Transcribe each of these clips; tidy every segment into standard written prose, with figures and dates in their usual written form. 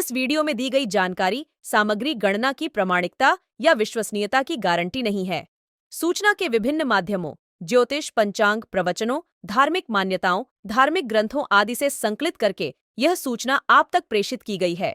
इस वीडियो में दी गई जानकारी सामग्री गणना की प्रामाणिकता या विश्वसनीयता की गारंटी नहीं है। सूचना के विभिन्न माध्यमों, ज्योतिष, पंचांग, प्रवचनों, धार्मिक मान्यताओं, धार्मिक ग्रंथों आदि से संकलित करके यह सूचना आप तक प्रेषित की गई है।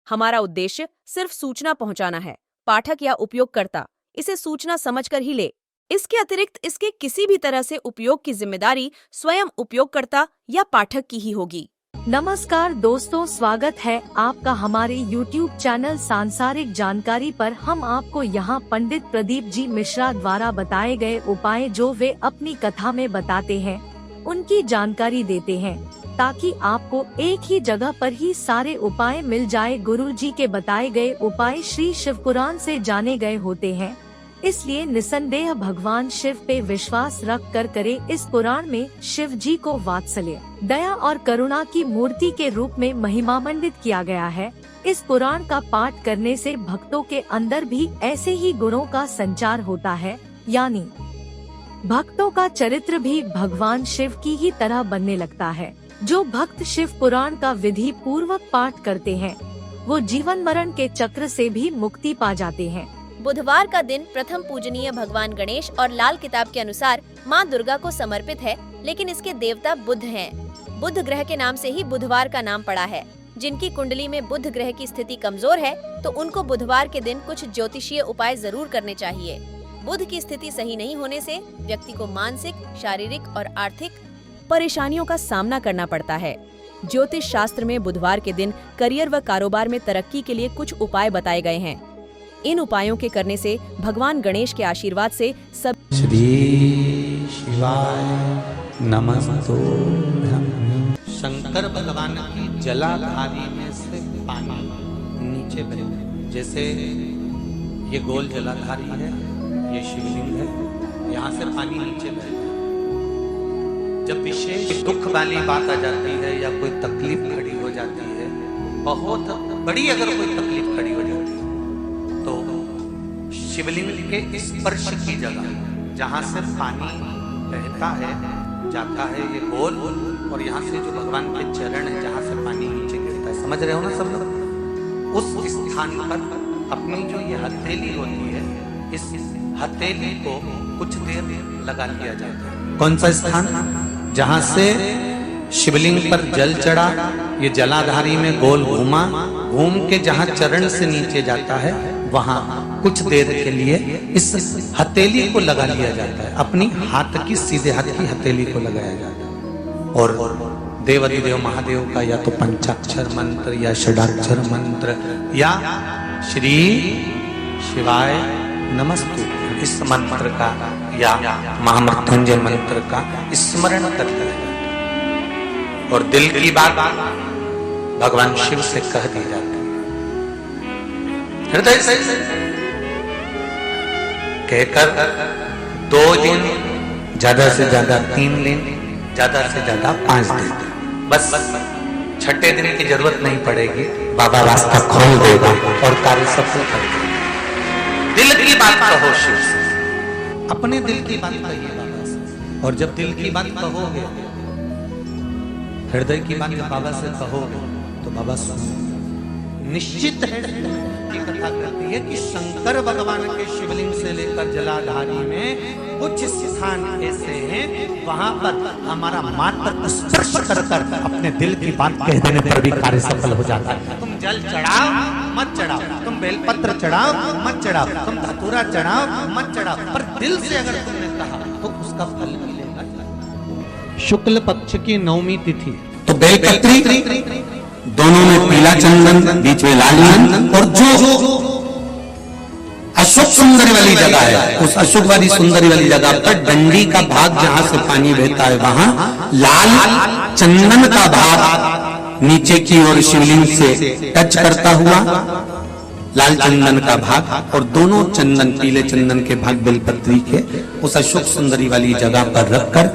हमारा उद्देश्य सिर्फ सूचना पहुंचाना है। पाठक या उपयोगकर्ता इसे सूचना समझकर ही ले। इसके अतिरिक्त इसके किसी भी तरह से उपयोग की जिम्मेदारी स्वयं उपयोगकर्ता या पाठक की ही होगी। नमस्कार दोस्तों, स्वागत है आपका हमारे YouTube चैनल सांसारिक जानकारी पर। हम आपको यहाँ पंडित प्रदीप जी मिश्रा द्वारा बताए गए उपाय जो वे अपनी कथा में बताते हैं, उनकी जानकारी देते हैं ताकि आपको एक ही जगह पर ही सारे उपाय मिल जाए। गुरु जी के बताए गए उपाय श्री शिव पुराण से जाने गए होते हैं, इसलिए निसंदेह भगवान शिव पे विश्वास रख कर करे। इस पुराण में शिव जी को वात्सल्य, दया और करुणा की मूर्ति के रूप में महिमामंडित किया गया है। इस पुराण का पाठ करने से भक्तों के अंदर भी ऐसे ही गुणों का संचार होता है, यानी भक्तों का चरित्र भी भगवान शिव की ही तरह बनने लगता है। जो भक्त शिव पुराण का विधि पूर्वक पाठ करते हैं, वो जीवन मरण के चक्र से भी मुक्ति पा जाते हैं। बुधवार का दिन प्रथम पूजनीय भगवान गणेश और लाल किताब के अनुसार माँ दुर्गा को समर्पित है, लेकिन इसके देवता बुध हैं। बुध ग्रह के नाम से ही बुधवार का नाम पड़ा है। जिनकी कुंडली में बुध ग्रह की स्थिति कमजोर है, तो उनको बुधवार के दिन कुछ ज्योतिषीय उपाय जरूर करने चाहिए। बुध की स्थिति सही नहीं होने से व्यक्ति को मानसिक, शारीरिक और आर्थिक परेशानियों का सामना करना पड़ता है। ज्योतिष शास्त्र में बुधवार के दिन करियर व कारोबार में तरक्की के लिए कुछ उपाय बताए गए हैं। इन उपायों के करने से भगवान गणेश के आशीर्वाद से सब श्री शिवाय नमस्तु। शंकर भगवान की जलाधारी में से पानी नीचे बहे। जैसे ये गोल जलाधारी है, ये शिवलिंग है, यहाँ से पानी नीचे बहे। जब विशेष दुख वाली बात आ जाती है या कोई तकलीफ खड़ी हो जाती है, बहुत बड़ी अगर कोई तकलीफ खड़ी हो जाती है, तो शिवलिंग के स्पर्श की जगह जहाँ से पानी बहता है, जाता है, ये गोल, और यहाँ से जो भगवान के चरण है जहाँ से पानी नीचे गिरता है, समझ रहे हो ना सब लोग? उस स्थान पर अपनी जो ये हथेली होती है, इस हथेली को कुछ देर लगा लिया जाता है। कौन सा स्थान? जहाँ से शिवलिंग पर जल चढ़ा, ये जलाधारी में गोल घूम के जहाँ चरण से नीचे जाता है, वहां कुछ देर के लिए इस हथेली को लगा लिया जाता है। अपनी हाथ की, सीधे हाथ की हथेली को लगाया जाता है। और देवाधिदेव महादेव का या तो पंचाक्षर मंत्र या षडाक्षर मंत्र या श्री शिवाय नमस्तु, इस मंत्र का या महामृत्युंजय मंत्र का स्मरण करते हैं और दिल की बात भगवान शिव से कह दी जाती है। हृदय से कहकर 2 दिन, ज्यादा से ज्यादा 3 दिन, ज्यादा से ज्यादा 5 दिन, बस 6ठे दिन की जरूरत नहीं पड़ेगी। बाबा रास्ता खोल देगा और कार्य सफल कर देगा। दिल की बात कहो शिव से, अपने दिल की बात कहिए बाबा से। और जब दिल की बात कहोगे, हृदय की बात बाबा से कहोगे, तो बाबा सुनो। निश्चित है की कथा करती है कि शंकर भगवान के शिवलिंग से लेकर जलाधारी में कुछ स्थान ऐसे हैं, वहां पर हमारा मात्र स्पर्श कर अपने दिल की बात कह देने पर भी कार्य सफल हो जाता है। तुम जल चढ़ाओ मत चढ़ाओ, तुम बेलपत्र चढ़ाओ मत चढ़ाओ, तुम धतूरा चढ़ाओ मत चढ़ाओ, पर दिल से अगर तुमने कहा तो उसका फल मिलेगा। शुक्ल पक्ष की 9वीं तिथि तो बेलपत्री, दोनों में पीला चंदन, बीच में लाल चंदन, और जो अशुभ सुंदरी वाली जगह है, उस अशुभ वाली सुंदरी वाली जगह पर डंडी का भाग जहां से पानी बहता है, वहां लाल चंदन का भाग नीचे की ओर शिवलिंग से टच करता हुआ लाल चंदन का भाग, और दोनों चंदन, पीले चंदन के भाग बेलपत्री के उस अशुभ सुंदरी वाली जगह पर रखकर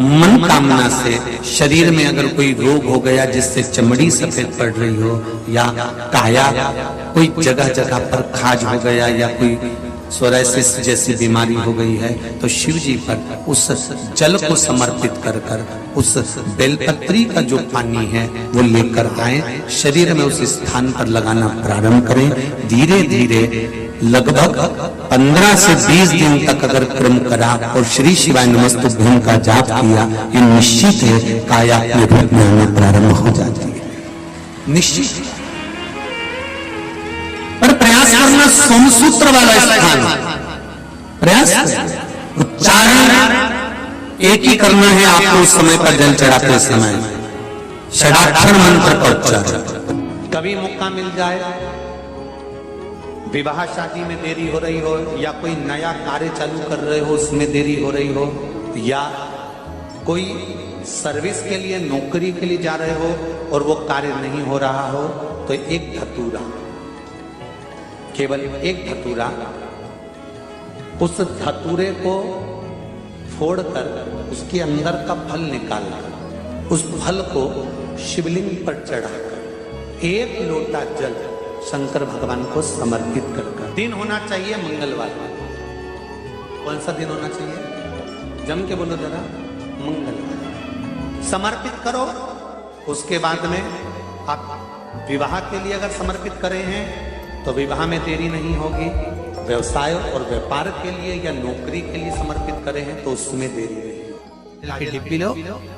मन कामना से, शरीर में अगर कोई रोग हो गया जिससे चमड़ी सफेद पड़ रही हो, या काया कोई जगह जगह पर खाज हो गया, या कोई सोराइसिस जैसी बीमारी हो गई है, तो शिव जी पर उस जल को समर्पित कर कर उस बेलपत्री का जो पानी है वो लेकर आए, शरीर में उस स्थान पर लगाना प्रारंभ करें। धीरे धीरे लगभग 15 से 20 दिन तक अगर क्रम करा और श्री शिवाय नमस्तुभ्यं का जाप किया, ये निश्चित है काया अपने रूप में आना प्रारंभ हो जाती है, निश्चित। पर प्रयास करना सोमसूत्र वाला स्थान, प्रयास उच्चारण एक ही करना है आपको उस समय पर जल चढ़ाते समय, षडाक्षर मंत्र का उच्चारण। कभी मौका मिल जाए, विवाह शादी में देरी हो रही हो, या कोई नया कार्य चालू कर रहे हो उसमें देरी हो रही हो, या कोई सर्विस के लिए नौकरी के लिए जा रहे हो और वो कार्य नहीं हो रहा हो, तो एक धतूरा, केवल एक धतूरा, उस धतूरे को फोड़कर उसके अंदर का फल निकालकर उस फल को शिवलिंग पर चढ़ाकर एक लोटा जल शंकर भगवान को समर्पित कर। दिन होना चाहिए मंगलवार। कौन सा दिन होना चाहिए? जम के बोलो जरा, मंगलवार समर्पित करो। उसके बाद में आप विवाह के लिए अगर समर्पित करे हैं तो विवाह में देरी नहीं होगी। व्यवसाय और व्यापार के लिए या नौकरी के लिए समर्पित करे हैं तो उसमें देरी नहीं होगी। डिब्बी लो,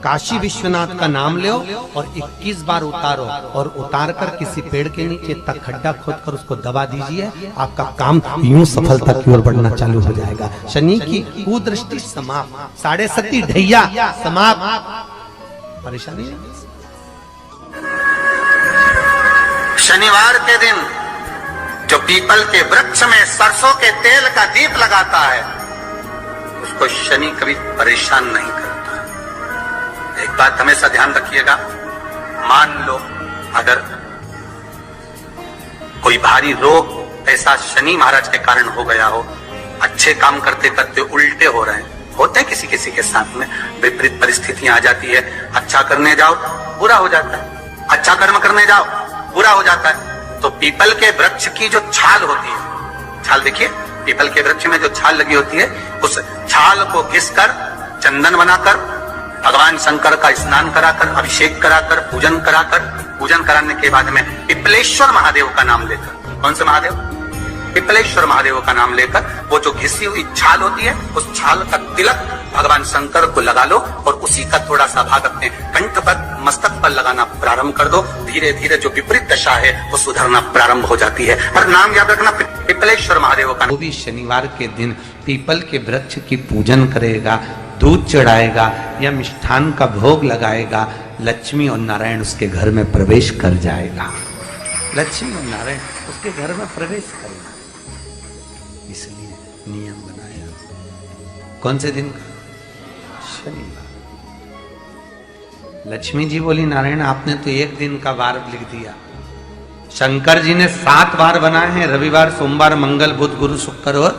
काशी विश्वनाथ का नाम लो और 21 बार उतारो, और उतार कर किसी पेड़ के नीचे तक खड्डा खोद कर उसको दबा दीजिए। आपका काम यूं सफलता की ओर बढ़ना चालू हो जाएगा। शनि की कुदृष्टि समाप्त, 7.5 ढैया समाप्त। परेशानी है? शनिवार के दिन जो पीपल के वृक्ष में सरसों के तेल का दीप लगाता है उसको शनि कभी परेशान नहीं करता। एक बात हमेशा ध्यान रखिएगा, मान लो अगर कोई भारी रोग ऐसा शनि महाराज के कारण हो गया हो, अच्छे काम करते करते उल्टे हो रहे हैं, होते किसी किसी के साथ में विपरीत परिस्थितियां आ जाती है। अच्छा करने जाओ बुरा हो जाता है, अच्छा कर्म करने जाओ बुरा हो जाता है। तो पीपल के वृक्ष की जो छाल होती है, छाल देखिए, पीपल के वृक्ष में जो छाल लगी होती है, उस छाल को घिसकर चंदन बनाकर भगवान शंकर का स्नान कराकर, अभिषेक कराकर, पूजन कराने के बाद में पिपलेश्वर महादेव का नाम लेकर, कौन से महादेव? पिपलेश्वर महादेव का नाम लेकर वो जो घिसी हुई छाल होती है उस छाल का तिलक भगवान शंकर को लगा लो और उसी का थोड़ा सा भाग अपने कंठ पर, मस्तक पर लगाना प्रारंभ कर दो। धीरे धीरे जो विपरीत दशा है वो सुधरना प्रारंभ हो जाती है। और नाम याद रखना, पिपलेश्वर महादेव का। वो भी शनिवार के दिन पीपल के वृक्ष की पूजन करेगा, दूध चढ़ाएगा या मिष्ठान का भोग लगाएगा, लक्ष्मी और नारायण उसके घर में प्रवेश कर जाएगा। लक्ष्मी और नारायण उसके घर में प्रवेश करेगा। इसलिए नियम बनाया। कौन से दिन का? शनिवार। लक्ष्मी जी बोली, नारायण आपने तो एक दिन का वार लिख दिया। शंकर जी ने 7 वार बनाए हैं, रविवार, सोमवार, मंगल, बुध, गुरु, शुक्र और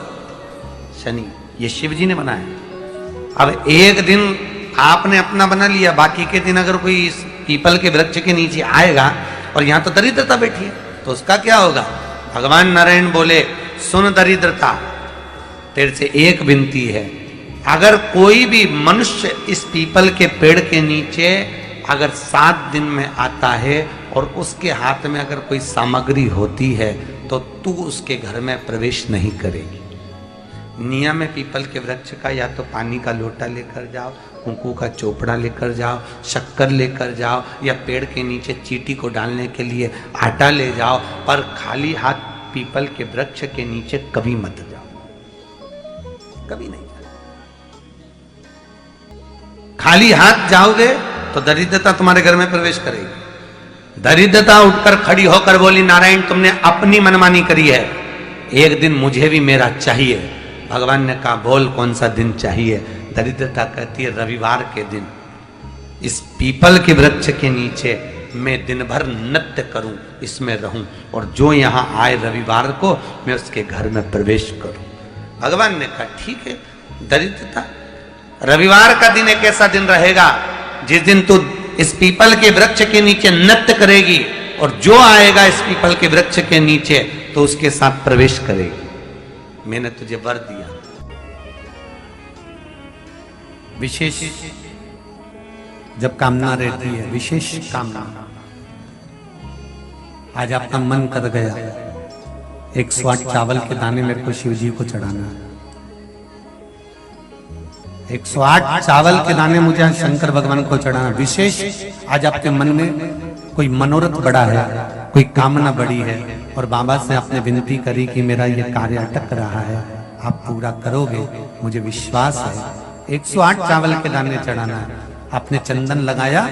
शनि। ये शिव जी ने बनाया। अब एक दिन आपने अपना बना लिया, बाकी के दिन अगर कोई इस पीपल के वृक्ष के नीचे आएगा और यहां तो दरिद्रता बैठी है तो उसका क्या होगा? भगवान नारायण बोले, सुन दरिद्रता, तेरे से एक विनती है, अगर कोई भी मनुष्य इस पीपल के पेड़ के नीचे अगर 7 दिन में आता है और उसके हाथ में अगर कोई सामग्री होती है तो तू उसके घर में प्रवेश नहीं करेगी। नियम है पीपल के वृक्ष का, या तो पानी का लोटा लेकर जाओ, कुंकू का चोपड़ा लेकर जाओ, शक्कर लेकर जाओ, या पेड़ के नीचे चींटी को डालने के लिए आटा ले जाओ, पर खाली हाथ पीपल के वृक्ष के नीचे कभी मत जाओ, कभी नहीं जाओ। खाली हाथ जाओगे तो दरिद्रता तुम्हारे घर में प्रवेश करेगी। दरिद्रता उठकर खड़ी होकर बोली, नारायण तुमने अपनी मनमानी करी है, एक दिन मुझे भी मेरा चाहिए। भगवान ने कहा, बोल कौन सा दिन चाहिए? दरिद्रता कहती है, रविवार के दिन इस पीपल के वृक्ष के नीचे मैं दिन भर नृत्य करूं, इसमें रहूं, और जो यहां आए रविवार को मैं उसके घर में प्रवेश करूं। भगवान ने कहा, ठीक है। दरिद्रता, रविवार का दिन एक ऐसा दिन रहेगा जिस दिन तू इस पीपल के वृक्ष के नीचे नृत्य करेगी और जो आएगा इस पीपल के वृक्ष के नीचे तो उसके साथ प्रवेश करेगी। मैंने तुझे वर दिया। विशेष जब कामना रहती है, विशेष कामना, आज आपका मन कर गया 108 चावल के दाने मेरे को शिव जी को चढ़ाना है। 108 चावल के दाने मुझे आज शंकर भगवान को चढ़ाना। विशेष आज आपके मन में कोई मनोरथ बड़ा है, कोई कामना बड़ी है, और बाबा से आपने विनती करी कि मेरा ये कार्य अटक रहा है, आप पूरा करोगे, मुझे विश्वास है। 108 चावल के दाने चढ़ाना है। आपने चंदन लगाया,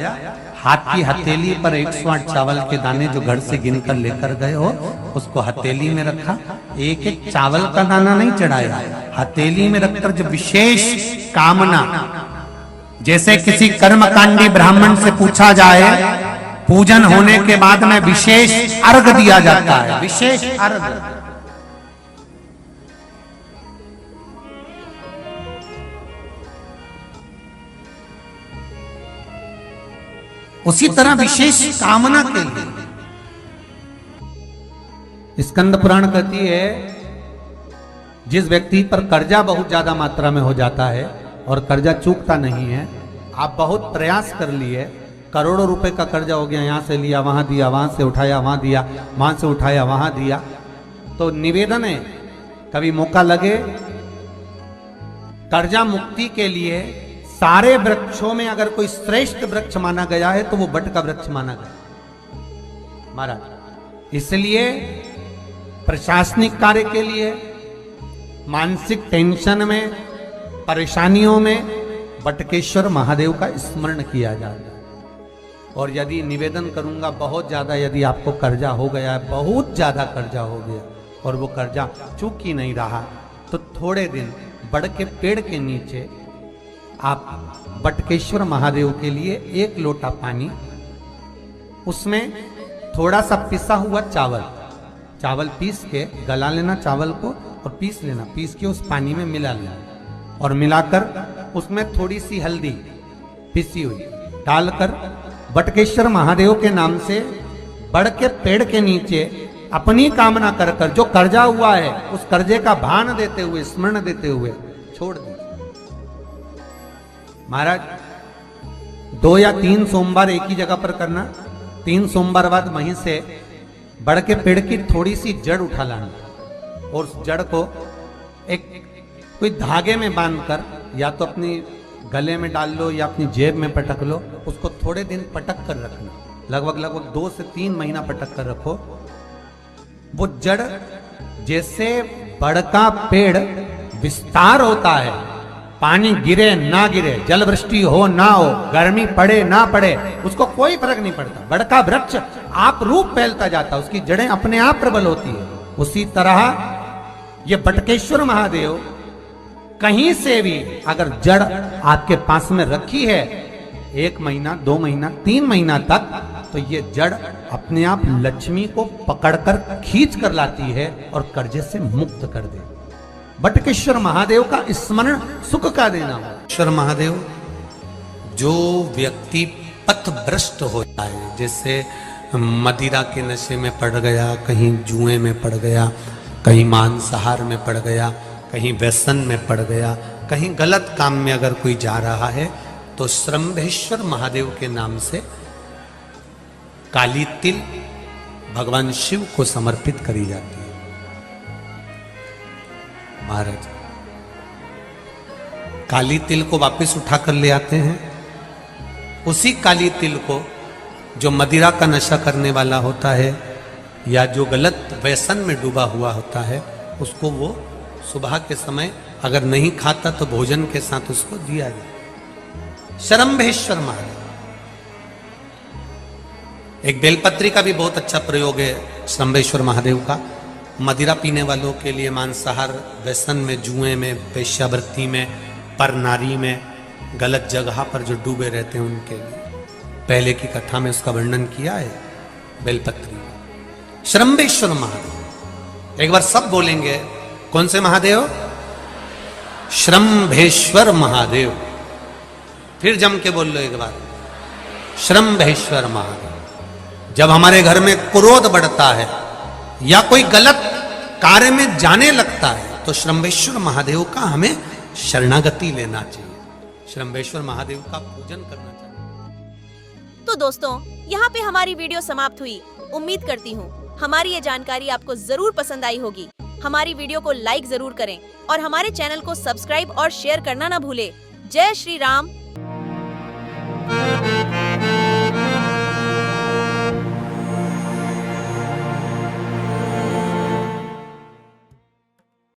हाथ की हथेली पर 108 चावल के दाने जो घर से गिनकर लेकर गए हो, उसको हथेली में रखा। एक एक चावल का दाना नहीं चढ़ाया, हथेली में रखकर जो विशेष कामना, जैसे किसी कर्मकांडी ब्राह्मण से पूछा जाए, पूजन होने के बाद में विशेष अर्घ दिया जाता है, विशेष अर्घ। उसी तरह विशेष कामना के लिए स्कंद पुराण कहती है, जिस व्यक्ति पर कर्जा बहुत ज्यादा मात्रा में हो जाता है और कर्जा चूकता नहीं है, आप बहुत प्रयास कर लिए, करोड़ों रुपए का कर्जा हो गया, यहां से लिया वहां दिया, वहां से उठाया वहां दिया, वहां से उठाया वहां दिया, तो निवेदन है कभी मौका लगे कर्जा मुक्ति के लिए सारे वृक्षों में अगर कोई श्रेष्ठ वृक्ष माना गया है तो वो बट का वृक्ष माना गया महाराज। इसलिए प्रशासनिक कार्य के लिए, मानसिक टेंशन में, परेशानियों में बटकेश्वर महादेव का स्मरण किया जाए। और यदि निवेदन करूंगा बहुत ज्यादा, यदि आपको कर्जा हो गया है, बहुत ज्यादा कर्जा हो गया और वो कर्जा चूक ही नहीं रहा, तो थोड़े दिन बड़ के पेड़ के नीचे आप बटकेश्वर महादेव के लिए 1 लोटा पानी, उसमें थोड़ा सा पिसा हुआ चावल पीस के गला लेना चावल को और पीस लेना, पीस के उस पानी में मिला लेना, और मिलाकर उसमें थोड़ी सी हल्दी पिसी हुई डालकर बटकेश्वर महादेव के नाम से बड़ के पेड़ के नीचे अपनी कामना कर कर जो कर्जा हुआ है उस कर्जे का भान देते हुए, स्मरण देते हुए छोड़ दीजिए। महाराज 2 या 3 सोमवार एक ही जगह पर करना, 3 सोमवार बाद वहीं से बड़ के पेड़ की थोड़ी सी जड़ उठा लाना और उस जड़ को एक कोई धागे में बांधकर या तो अपनी गले में डाल लो या अपनी जेब में पटक लो, उसको थोड़े दिन पटक कर रखना, लगभग 2 से 3 महीना पटक कर रखो। वो जड़ जैसे बड़ का पेड़ विस्तार होता है, पानी गिरे ना गिरे, जल वृष्टि हो ना हो, गर्मी पड़े ना पड़े, उसको कोई फर्क नहीं पड़ता, बड़ का वृक्ष आप रूप फैलता जाता, उसकी जड़ें अपने आप प्रबल होती है। उसी तरह ये बटकेश्वर महादेव कहीं से भी अगर जड़ आपके पास में रखी है 1 महीना 2 महीना 3 महीना तक, तो ये जड़ अपने आप लक्ष्मी को पकड़कर खींच कर लाती है और कर्जे से मुक्त कर दे। बटकेश्वर महादेव का स्मरण सुख का देना हो। ईश्वर महादेव, जो व्यक्ति पथभ्रष्ट होता है, जैसे मदिरा के नशे में पड़ गया, कहीं जुए में पड़ गया, कहीं मांसाहार में पड़ गया, कहीं व्यसन में पड़ गया, कहीं गलत काम में अगर कोई जा रहा है, तो श्रम्भेश्वर महादेव के नाम से काली तिल भगवान शिव को समर्पित करी जाती है। महाराज काली तिल को वापस उठा कर ले आते हैं, उसी काली तिल को जो मदिरा का नशा करने वाला होता है या जो गलत व्यसन में डूबा हुआ होता है, उसको वो सुबह के समय अगर नहीं खाता तो भोजन के साथ उसको दिया जाए। श्रम्भेश्वर महादेव। एक बेलपत्री का भी बहुत अच्छा प्रयोग है श्रम्भेश्वर महादेव का, मदिरा पीने वालों के लिए, मांसाहार, व्यसन में, जुए में, वेश्यावृत्ति में, पर नारी में, गलत जगह पर जो डूबे रहते हैं उनके लिए। पहले की कथा में उसका वर्णन किया है बेलपत्री। श्रम्भेश्वर महादेव, एक बार सब बोलेंगे, कौन से महादेव? श्रम्भेश्वर महादेव। फिर जम के बोल लो एक बार, श्रम्भेश्वर महादेव। जब हमारे घर में क्रोध बढ़ता है या कोई गलत कार्य में जाने लगता है, तो श्रम्भेश्वर महादेव का हमें शरणागति लेना चाहिए, श्रम्भेश्वर महादेव का पूजन करना चाहिए। तो दोस्तों, यहाँ पे हमारी वीडियो समाप्त हुई। उम्मीद करती हूँ हमारी ये जानकारी आपको जरूर पसंद आई होगी। हमारी वीडियो को लाइक जरूर करें और हमारे चैनल को सब्सक्राइब और शेयर करना ना भूले। जय श्री राम,